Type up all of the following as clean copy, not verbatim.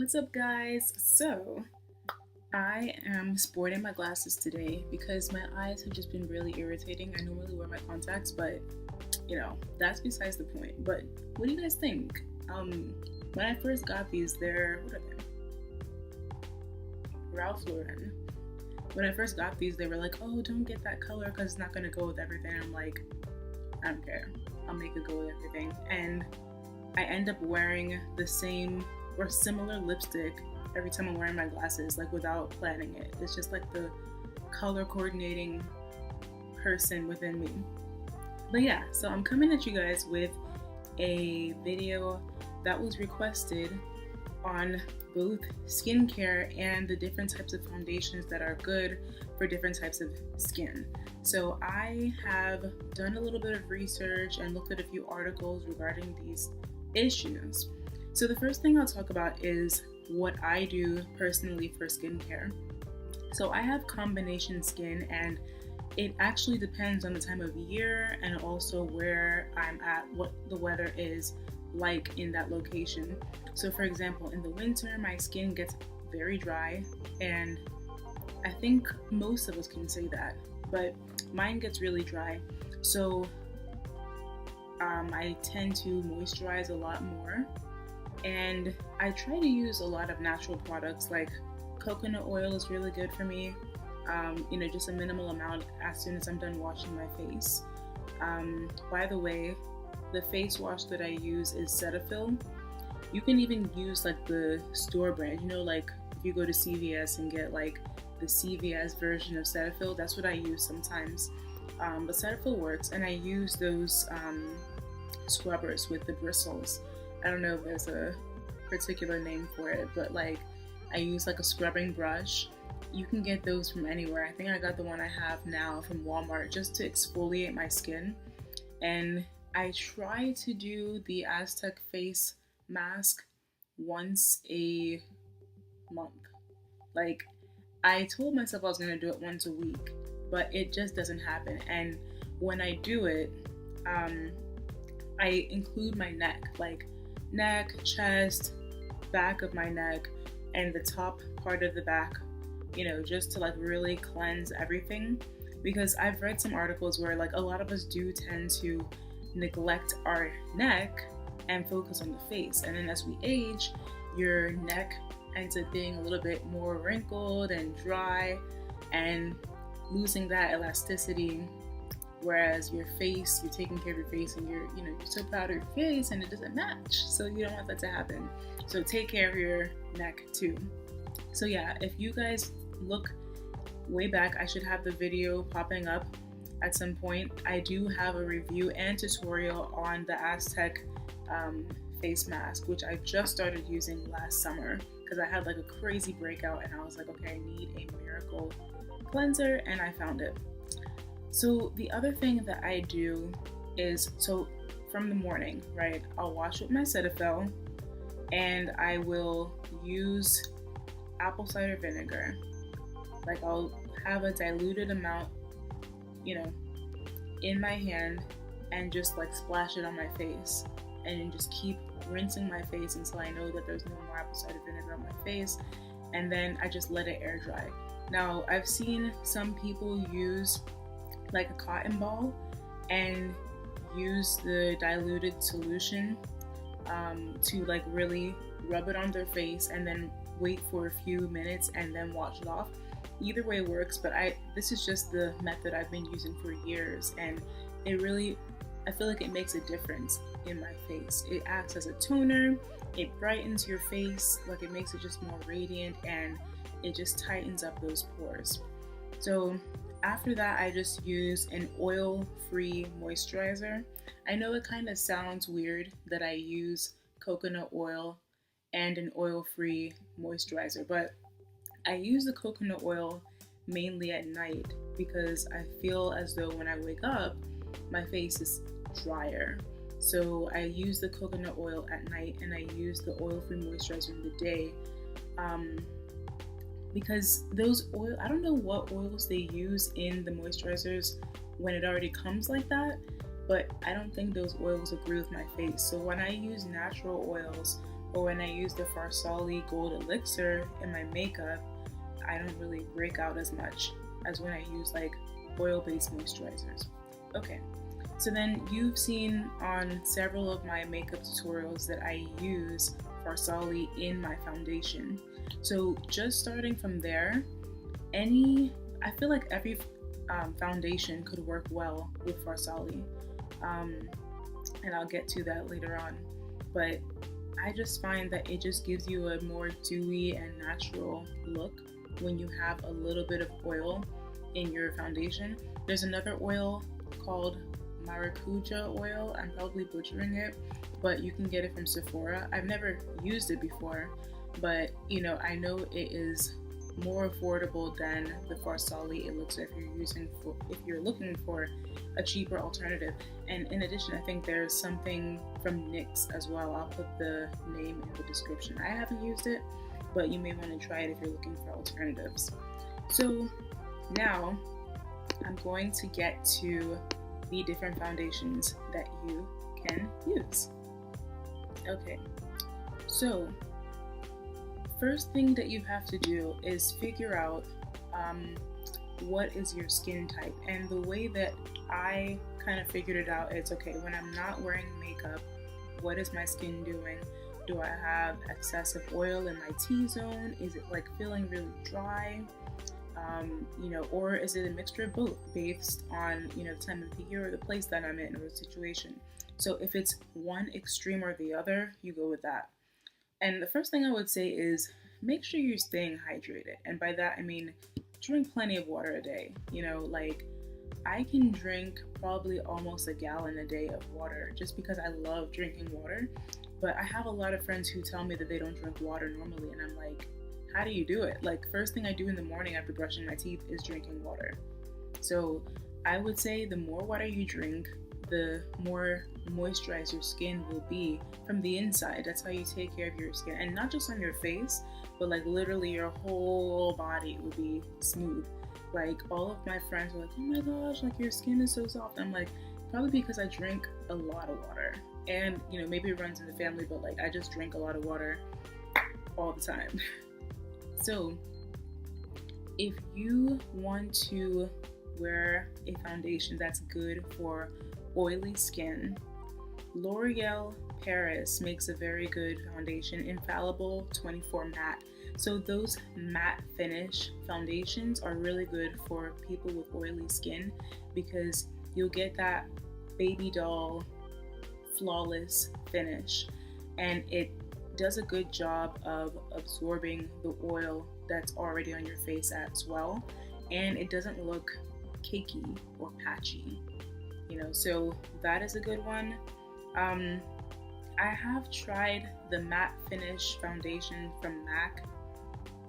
What's up, guys? So, I am sporting my glasses today because my eyes have just been really irritating. I normally wear my contacts, but that's besides the point. But what do you guys think? When I first got these, what are they? Ralph Lauren. When I first got these, they were like, "Oh, don't get that color because it's not gonna go with everything." I'm like, I don't care. I'll make it go with everything. And I end up wearing the same or similar lipstick every time I'm wearing my glasses, like without planning it. It's just like the color coordinating person within me. But yeah, so I'm coming at you guys with a video that was requested on both skincare and the different types of foundations that are good for different types of skin. So I have done a little bit of research and looked at a few articles regarding these issues. So the first thing I'll talk about is what I do personally for skincare. So I have combination skin, and it actually depends on the time of year and also where I'm at, what the weather is like in that location. So for example, in the winter, my skin gets very dry, and I think most of us can say that, but mine gets really dry. So I tend to moisturize a lot more, and I try to use a lot of natural products. Like coconut oil is really good for me. Just a minimal amount as soon as I'm done washing my face. By the way, the face wash that I use is Cetaphil. You can even use like the store brand, like if you go to CVS and get like the CVS version of Cetaphil, that's what I use sometimes. But Cetaphil works, and I use those scrubbers with the bristles. I don't know if there's a particular name for it, but like I use like a scrubbing brush. You can get those from anywhere. I think I got the one I have now from Walmart just to exfoliate my skin. And I try to do the Aztec face mask once a month. Like, I told myself I was gonna do it once a week, but it just doesn't happen. And when I do it, I include my neck, like neck, chest, back of my neck, and the top part of the back, just to like really cleanse everything. Because I've read some articles where like a lot of us do tend to neglect our neck and focus on the face. And then as we age, your neck ends up being a little bit more wrinkled and dry and losing that elasticity. Whereas your face, you're taking care of your face, and you're so proud of your face, and it doesn't match. So you don't want that to happen. So take care of your neck too. So yeah, if you guys look way back, I should have the video popping up at some point. I do have a review and tutorial on the Aztec face mask, which I just started using last summer because I had like a crazy breakout, and I was like, okay, I need a miracle cleanser, and I found it. So the other thing that I do is, so from the morning, right, I'll wash with my Cetaphil, and I will use apple cider vinegar. Like I'll have a diluted amount, in my hand, and just like splash it on my face, and then just keep rinsing my face until I know that there's no more apple cider vinegar on my face, and then I just let it air dry. Now, I've seen some people use like a cotton ball and use the diluted solution to like really rub it on their face and then wait for a few minutes and then wash it off. Either way works, but this is just the method I've been using for years, and I feel like it makes a difference in my face. It acts as a toner, it brightens your face, like it makes it just more radiant, and it just tightens up those pores. So after that, I just use an oil-free moisturizer. I know it kind of sounds weird that I use coconut oil and an oil-free moisturizer, but I use the coconut oil mainly at night because I feel as though when I wake up, my face is drier. So I use the coconut oil at night, and I use the oil-free moisturizer in the day. Because those oil, I don't know what oils they use in the moisturizers when it already comes like that, but I don't think those oils agree with my face. So when I use natural oils or when I use the Farsali Gold Elixir in my makeup, I don't really break out as much as when I use like oil-based moisturizers. Okay, so then you've seen on several of my makeup tutorials that I use Farsali in my foundation. So just starting from there, I feel like every foundation could work well with Farsali, and I'll get to that later on. But I just find that it just gives you a more dewy and natural look when you have a little bit of oil in your foundation. There's another oil called Maracuja Oil. I'm probably butchering it, but you can get it from Sephora. I've never used it before, but I know it is more affordable than the Farsali Elixir if you're looking for a cheaper alternative. And in addition, I think there's something from NYX as well. I'll put the name in the description. I haven't used it, but you may want to try it if you're looking for alternatives. So now I'm going to get to the different foundations that you can use. Okay, so first thing that you have to do is figure out what is your skin type. And the way that I kind of figured it out is, okay, when I'm not wearing makeup, what is my skin doing? Do I have excessive oil in my T-zone? Is it like feeling really dry? Or is it a mixture of both based on, the time of the year or the place that I'm in or the situation? So if it's one extreme or the other, you go with that. And the first thing I would say is make sure you're staying hydrated. And by that, I mean, drink plenty of water a day. Like I can drink probably almost a gallon a day of water just because I love drinking water. But I have a lot of friends who tell me that they don't drink water normally. And I'm like, how do you do it? Like first thing I do in the morning after brushing my teeth is drinking water. So I would say the more water you drink, the more moisturized your skin will be from the inside. That's how you take care of your skin, and not just on your face, but like literally your whole body will be smooth. Like all of my friends are like, oh my gosh, like your skin is so soft. I'm like, probably because I drink a lot of water, and maybe it runs in the family, but like I just drink a lot of water all the time. So if you want to wear a foundation that's good for oily skin, L'Oreal Paris makes a very good foundation, Infallible 24 Matte. So those matte finish foundations are really good for people with oily skin because you'll get that baby doll flawless finish, and it does a good job of absorbing the oil that's already on your face as well, and it doesn't look cakey or patchy, so that is a good one. I have tried the matte finish foundation from MAC,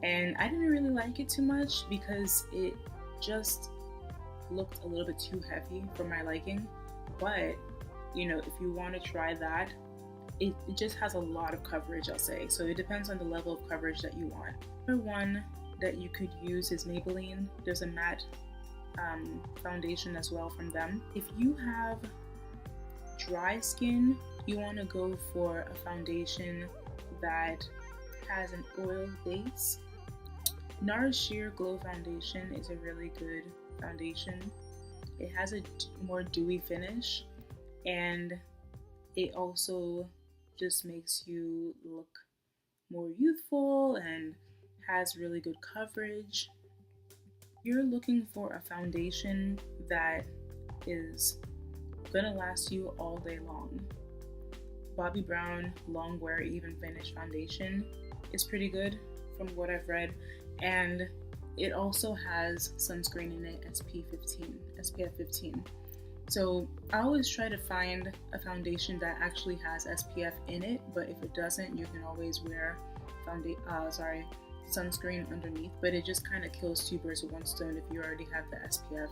and I didn't really like it too much because it just looked a little bit too heavy for my liking. But if you want to try that, it just has a lot of coverage, I'll say. So it depends on the level of coverage that you want. Another one that you could use is Maybelline. There's a matte foundation as well from them. If you have dry skin, you want to go for a foundation that has an oil base. Nars Sheer Glow Foundation is a really good foundation. It has a more dewy finish, and it also just makes you look more youthful and has really good coverage. You're looking for a foundation that is gonna last you all day long. Bobbi Brown Long-wear Even Finish Foundation is pretty good from what I've read, and it also has sunscreen in it, SPF 15. So I always try to find a foundation that actually has SPF in it, but if it doesn't, you can always wear sunscreen underneath, but it just kind of kills two birds with one stone if you already have the SPF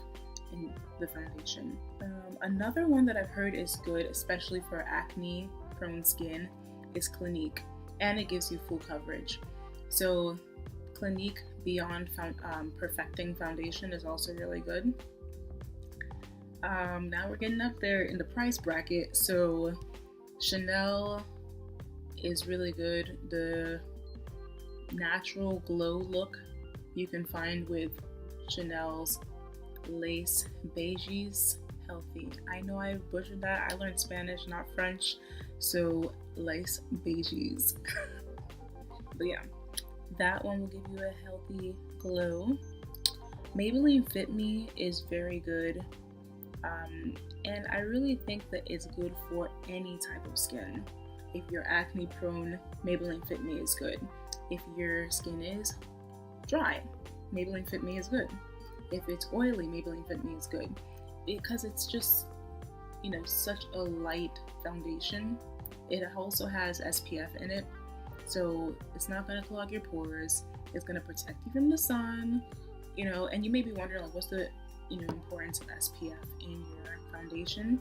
in the foundation. Another one that I've heard is good, especially for acne-prone skin, is Clinique, and it gives you full coverage. So Clinique Beyond Perfecting Foundation is also really good. Now we're getting up there in the price bracket. So Chanel is really good. The natural glow look you can find with Chanel's Lace Beiges Healthy. I know I butchered that. I learned Spanish, not French, so Lace Beiges. But yeah, that one will give you a healthy glow. Maybelline Fit Me is very good, and I really think that it's good for any type of skin. If you're acne prone, Maybelline Fit Me is good. If your skin is dry, Maybelline Fit Me is good. If it's oily, Maybelline Fit Me is good, because it's just, you know, such a light foundation. It also has SPF in it, so it's not going to clog your pores. It's going to protect you from the sun, you know. And you may be wondering, like, what's the, you know, importance of SPF in your foundation?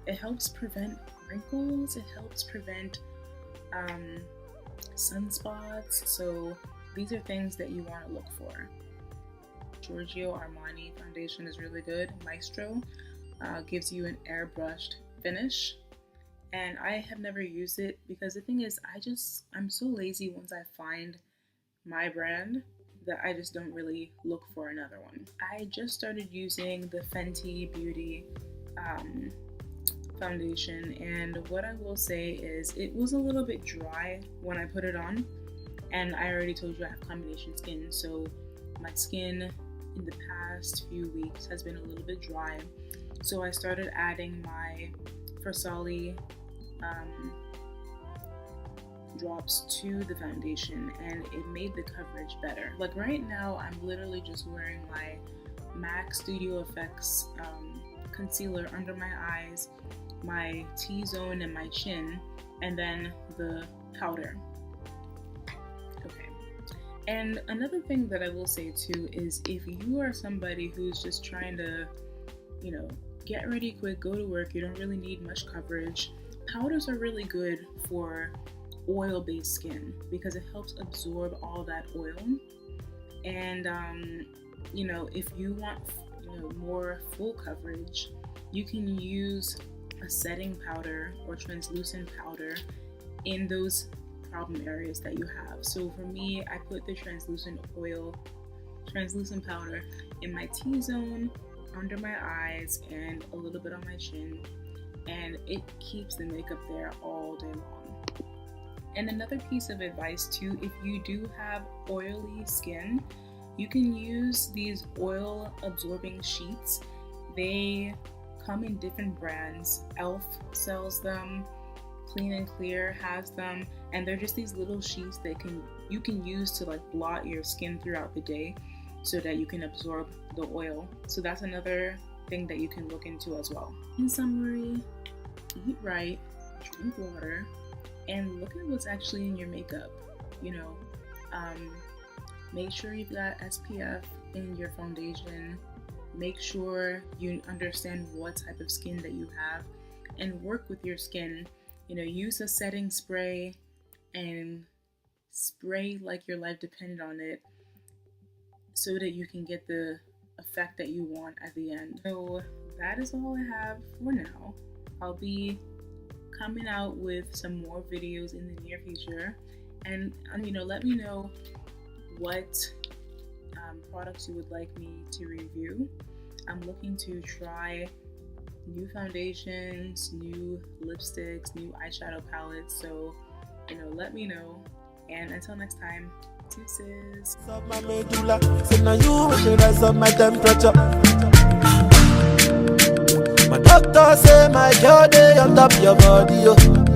It helps prevent wrinkles. It helps prevent sunspots. So these are things that you want to look for. Giorgio Armani foundation is really good. Maestro gives you an airbrushed finish, and I have never used it because the thing is, I'm so lazy once I find my brand that I just don't really look for another one. I just started using the Fenty Beauty foundation, and what I will say is it was a little bit dry when I put it on, and I already told you I have combination skin, so my skin in the past few weeks has been a little bit dry. So I started adding my Farsali drops to the foundation, and it made the coverage better. Like right now, I'm literally just wearing my MAC Studio Effects concealer under my eyes, my T-zone and my chin, and then the powder. Okay. And another thing that I will say too is, if you are somebody who's just trying to, you know, get ready quick, go to work, you don't really need much coverage, powders are really good for oil-based skin because it helps absorb all that oil. And you know, if you want, you know, more full coverage, you can use a setting powder or translucent powder in those problem areas that you have. So for me, I put the translucent powder in my T-zone, under my eyes, and a little bit on my chin, and it keeps the makeup there all day long. And another piece of advice too, if you do have oily skin, you can use these oil absorbing sheets. They come in different brands. Elf sells them, Clean and Clear has them, and they're just these little sheets that you can use to like blot your skin throughout the day so that you can absorb the oil. So that's another thing that you can look into as well. In summary, eat right, drink water, and look at what's actually in your makeup. You know, make sure you've got SPF in your foundation. Make sure you understand what type of skin that you have, and work with your skin. You know, use a setting spray and spray like your life depended on it, so that you can get the effect that you want at the end. So that is all I have for now. I'll be coming out with some more videos in the near future, and you know, let me know what products you would like me to review. I'm looking to try new foundations, new lipsticks, new eyeshadow palettes, so you know, let me know. And until next time, deuces. My medulla, so now you should rise up my temperature. My doctor say my girl, they on top your body, oh.